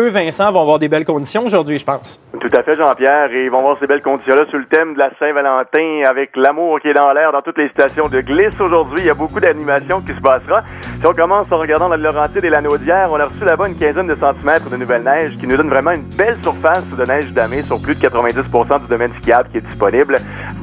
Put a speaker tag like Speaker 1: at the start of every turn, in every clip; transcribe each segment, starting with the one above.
Speaker 1: Vincent vont avoir des belles conditions aujourd'hui, je pense.
Speaker 2: Tout à fait, Jean-Pierre. Et ils vont voir ces belles conditions-là sur le thème de la Saint-Valentin avec l'amour qui est dans l'air dans toutes les stations de glisse aujourd'hui. Il y a beaucoup d'animation qui se passera. Si on commence en regardant la Laurentide et la Naudière, on a reçu là-bas une quinzaine de centimètres de nouvelle neige qui nous donne vraiment une belle surface de neige damée sur plus de 90% du domaine skiable qui est disponible.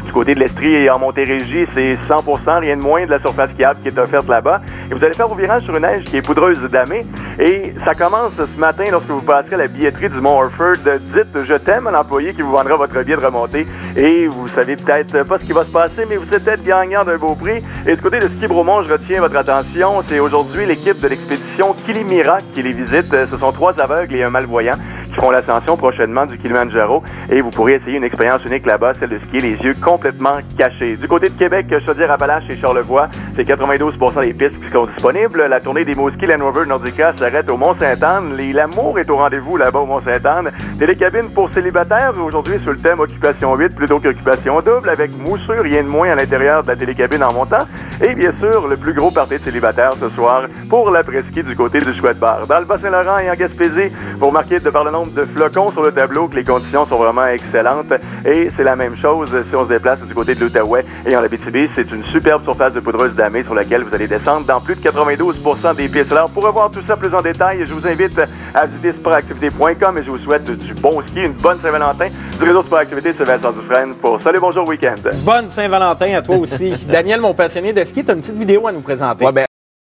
Speaker 2: Du côté de l'Estrie et en Montérégie, c'est 100%, rien de moins de la surface skiable qui est offerte là-bas. Et vous allez faire vos virages sur une neige qui est poudreuse damée. Et ça commence ce matin lorsque vous passerez à la billetterie du Mont Orford. Dites « Je t'aime » à l'employé qui vous vendra votre billet de remontée. Et vous savez peut-être pas ce qui va se passer, mais vous êtes peut-être gagnant d'un beau prix. Et du côté de Ski Bromont, je retiens votre attention. C'est aujourd'hui l'équipe de l'expédition Kilimira qui les visite. Ce sont 3 aveugles et un malvoyant qui feront l'ascension prochainement du Kilimanjaro. Et vous pourrez essayer une expérience unique là-bas, celle de skier les yeux complètement cachés. Du côté de Québec, Chaudière-Appalaches et Charlevoix, c'est 92% des pistes qui sont disponibles. La tournée des Moski Land Rover Nordica s'arrête au Mont-Sainte-Anne. L'amour est au rendez-vous là-bas au Mont-Sainte-Anne. Télécabine pour célibataires, aujourd'hui sur le thème Occupation 8 plutôt qu'Occupation double, avec mousseux, rien de moins à l'intérieur de la télécabine en montant. Et bien sûr, le plus gros party de célibataires ce soir pour la presqu'île du côté du Chouette Bar. Dans le Bas-Saint-Laurent et en Gaspésie, vous remarquez de par le nombre de flocons sur le tableau que les conditions sont vraiment excellentes. Et c'est la même chose si on se déplace du côté de l'Outaouais et en Abitibi. C'est une superbe surface de poudreuse damée sur laquelle vous allez descendre dans plus de 92% des pistes. Alors, pour revoir tout ça plus en détail, je vous invite à visiter sportactivité.com et je vous souhaite du bon ski, une bonne Saint-Valentin. Du réseau Sportactivité, c'est Vincent Dufresne pour Salut, bonjour, week-end.
Speaker 1: Bonne Saint-Valentin à toi aussi. Daniel, mon passionné de ski, tu as une petite vidéo à nous présenter.
Speaker 3: Ouais, ben,